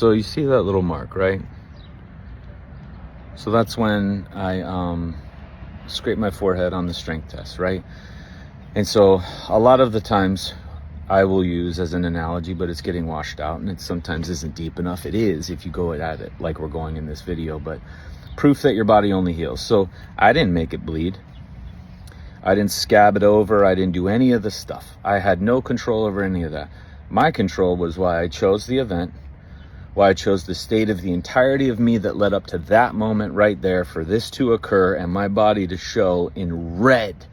So you see that little mark, right? So that's when I scrape my forehead on the strength test, right? And so a lot of the times I will use as an analogy, but it's getting washed out and it sometimes isn't deep enough. It is if you go at it like we're going in this video, but proof that your body only heals. So I didn't make it bleed. I didn't scab it over. I didn't do any of the stuff. I had no control over any of that. My control was why I chose the event, why I chose the state of the entirety of me that led up to that moment right there for this to occur and my body to show in red.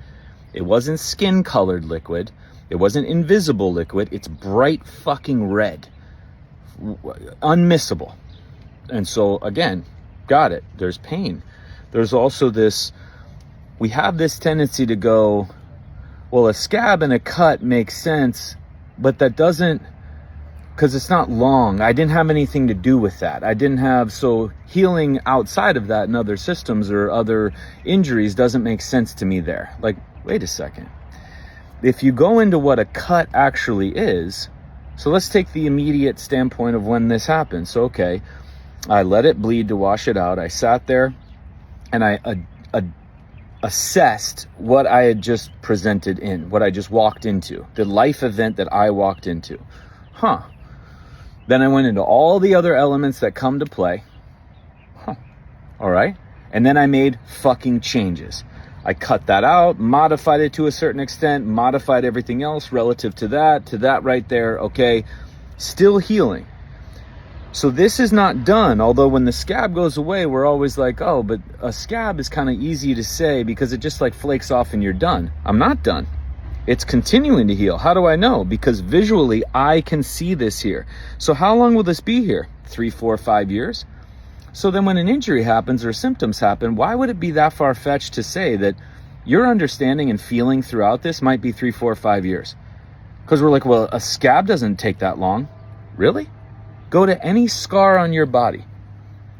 It wasn't skin colored liquid. It wasn't invisible liquid. It's bright fucking red. Unmissable. And so again, got it. There's pain. There's also this, we have this tendency to go, well, a scab and a cut makes sense, but that doesn't, because it's not long. I didn't have anything to do with that. I didn't have, so healing outside of that in other systems or other injuries doesn't make sense to me there. Like, wait a second. If you go into what a cut actually is, so let's take the immediate standpoint of when this happened. So, okay, I let it bleed to wash it out. I sat there and I assessed what I had just presented in, what I just walked into, the life event that I walked into. Then I went into all the other elements that come to play. All right. And then I made fucking changes. I cut that out, modified it to a certain extent, modified everything else relative to that right there. Okay. Still healing. So this is not done. Although when the scab goes away, we're always like, oh, but a scab is kind of easy to say because it just like flakes off and you're done. I'm not done. It's continuing to heal. How do I know? Because visually, I can see this here. So how long will this be here? 3, 4, 5 years? So then when an injury happens or symptoms happen, why would it be that far-fetched to say that your understanding and feeling throughout this might be 3, 4, 5 years? Because we're like, well, a scab doesn't take that long. Really? Go to any scar on your body.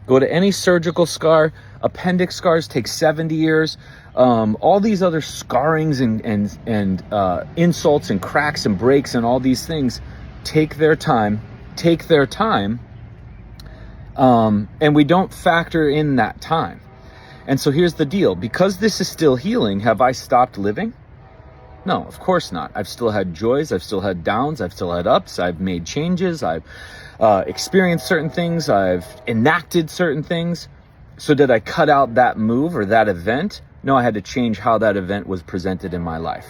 Go to any surgical scar. Appendix scars take 70 years. All these other scarrings and insults and cracks and breaks and all these things take their time. And we don't factor in that time. And so here's the deal. Because this is still healing, have I stopped living? No, of course not. I've still had joys. I've still had downs. I've still had ups. I've made changes. I've experienced certain things. I've enacted certain things. So did I cut out that move or that event? No, I had to change how that event was presented in my life.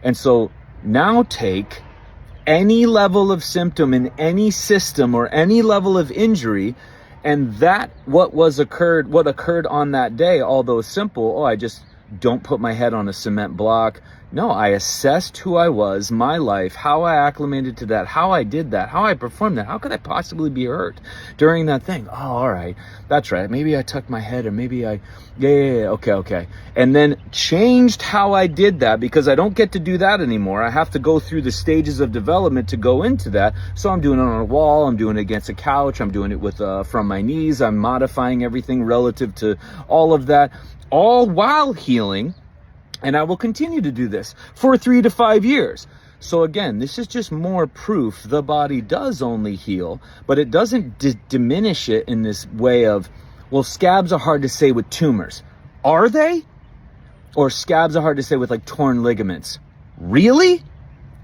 And so now take any level of symptom in any system or any level of injury, and that what occurred on that day, although simple, I just don't put my head on a cement block. No, I assessed who I was, my life, how I acclimated to that, how I did that, how I performed that. How could I possibly be hurt during that thing? Oh, all right. That's right. Maybe I tucked my head or maybe okay. And then changed how I did that because I don't get to do that anymore. I have to go through the stages of development to go into that. So I'm doing it on a wall. I'm doing it against a couch. I'm doing it with from my knees. I'm modifying everything relative to all of that, all while healing. And I will continue to do this for 3 to 5 years. So again, this is just more proof the body does only heal, but it doesn't diminish it in this way of, well, scabs are hard to say with tumors. Are they? Or scabs are hard to say with like torn ligaments. Really?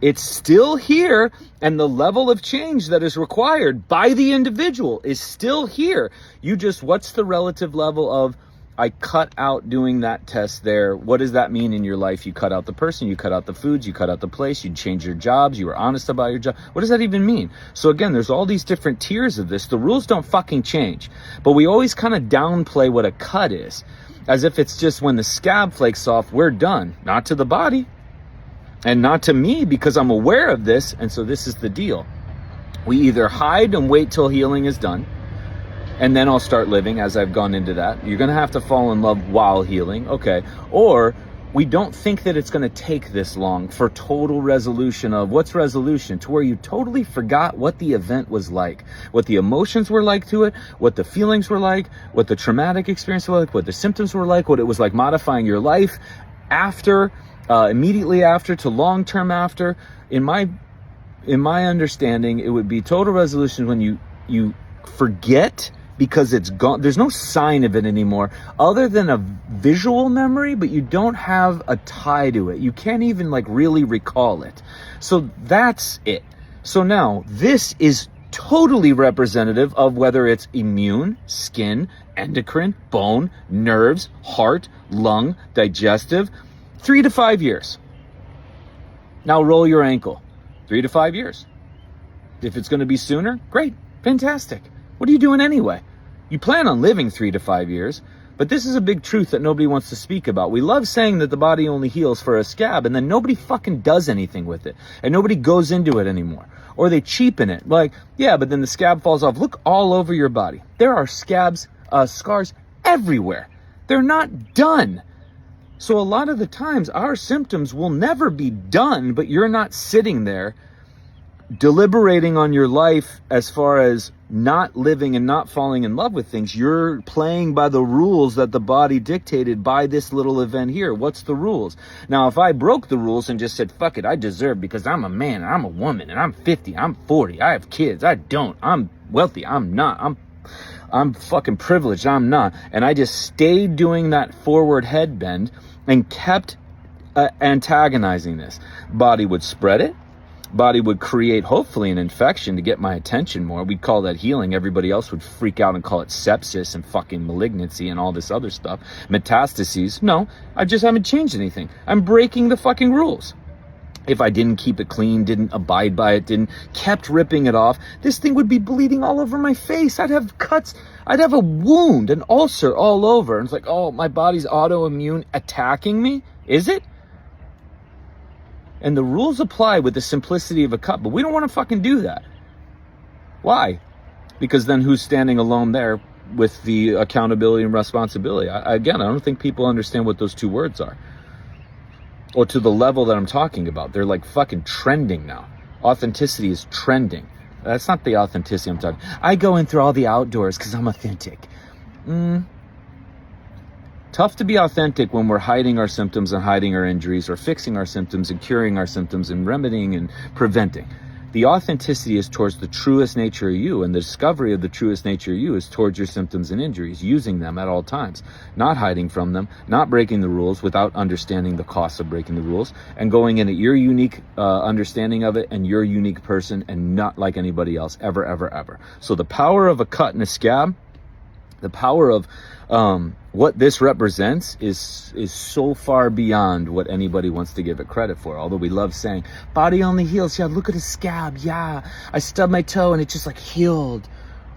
It's still here, and the level of change that is required by the individual is still here. What's the relative level of, I cut out doing that test there. What does that mean in your life? You cut out the person, you cut out the foods, you cut out the place, you changed your jobs, you were honest about your job. What does that even mean? So again, there's all these different tiers of this. The rules don't fucking change, but we always kind of downplay what a cut is, as if it's just when the scab flakes off, we're done. Not to the body and not to me, because I'm aware of this. And so this is the deal. We either hide and wait till healing is done, and then I'll start living as I've gone into that. You're going to have to fall in love while healing. Okay. Or we don't think that it's going to take this long for total resolution of what's resolution, to where you totally forgot what the event was like, what the emotions were like to it, what the feelings were like, what the traumatic experience was like, what the symptoms were like, what it was like modifying your life after, immediately after to long-term after. In my understanding, it would be total resolution when you you forget because it's gone. There's no sign of it anymore other than a visual memory, but you don't have a tie to it. You can't even like really recall it. So that's it. So now this is totally representative of whether it's immune, skin, endocrine, bone, nerves, heart, lung, digestive, 3 to 5 years. Now roll your ankle, 3 to 5 years. If it's going to be sooner, great, fantastic. What are you doing anyway? You plan on living 3 to 5 years, but this is a big truth that nobody wants to speak about. We love saying that the body only heals for a scab, and then nobody fucking does anything with it, and nobody goes into it anymore. Or they cheapen it. Like, yeah, but then the scab falls off. Look all over your body. There are scabs, scars everywhere. They're not done. So a lot of the times our symptoms will never be done, but you're not sitting there deliberating on your life as far as not living and not falling in love with things. You're playing by the rules that the body dictated by this little event here. What's the rules? Now, if I broke the rules and just said, fuck it, I deserve because I'm a man, I'm a woman, and I'm 50, I'm 40, I have kids, I don't, I'm wealthy, I'm not, I'm fucking privileged, I'm not. And I just stayed doing that forward head bend and kept antagonizing this. Body would spread it. Body would create, hopefully, an infection to get my attention more. We'd call that healing. Everybody else would freak out and call it sepsis and fucking malignancy and all this other stuff. Metastases. No, I just haven't changed anything. I'm breaking the fucking rules. If I didn't keep it clean, didn't abide by it, kept ripping it off, this thing would be bleeding all over my face. I'd have cuts. I'd have a wound, an ulcer all over. And it's like, oh, my body's autoimmune attacking me? Is it? And the rules apply with the simplicity of a cut, but we don't want to fucking do that. Why? Because then who's standing alone there with the accountability and responsibility? Again, I don't think people understand what those two words are. Or to the level that I'm talking about. They're like fucking trending now. Authenticity is trending. That's not the authenticity I'm talking. I go in through all the outdoors because I'm authentic. Tough to be authentic when we're hiding our symptoms and hiding our injuries, or fixing our symptoms and curing our symptoms and remedying and preventing. The authenticity is towards the truest nature of you, and the discovery of the truest nature of you is towards your symptoms and injuries, using them at all times, not hiding from them, not breaking the rules without understanding the costs of breaking the rules, and going in at your unique understanding of it and your unique person, and not like anybody else ever, ever, ever. So the power of a cut and a scab, the power of what this represents is so far beyond what anybody wants to give it credit for. Although we love saying, body only heals. Yeah, look at a scab. Yeah, I stubbed my toe and it just like healed.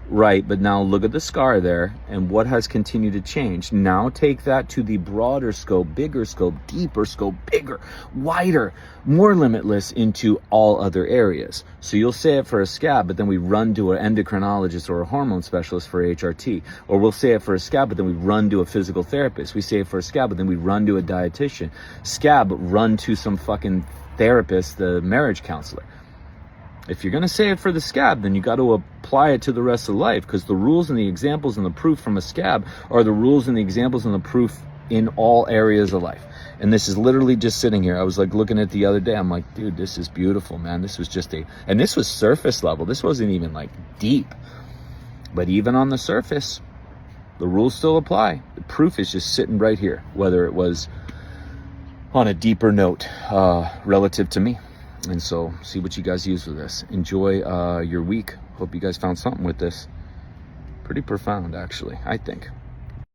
Right, but now look at the scar there and what has continued to change. Now take that to the broader scope, bigger scope, deeper scope, bigger, wider, more limitless into all other areas. So you'll say it for a scab, but then we run to an endocrinologist or a hormone specialist for HRT. Or we'll say it for a scab, but then we run to a physical therapist. We say it for a scab, but then we run to a dietitian. Scab, run to some fucking therapist, the marriage counselor. If you're going to say it for the scab, then you got to apply it to the rest of life, because the rules and the examples and the proof from a scab are the rules and the examples and the proof in all areas of life. And this is literally just sitting here. I was like looking at it the other day. I'm like, dude, this is beautiful, man. This was just and this was surface level. This wasn't even like deep. But even on the surface, the rules still apply. The proof is just sitting right here, whether it was on a deeper note relative to me. And so see what you guys use with this. Enjoy your week. Hope you guys found something with this. Pretty profound, actually, I think.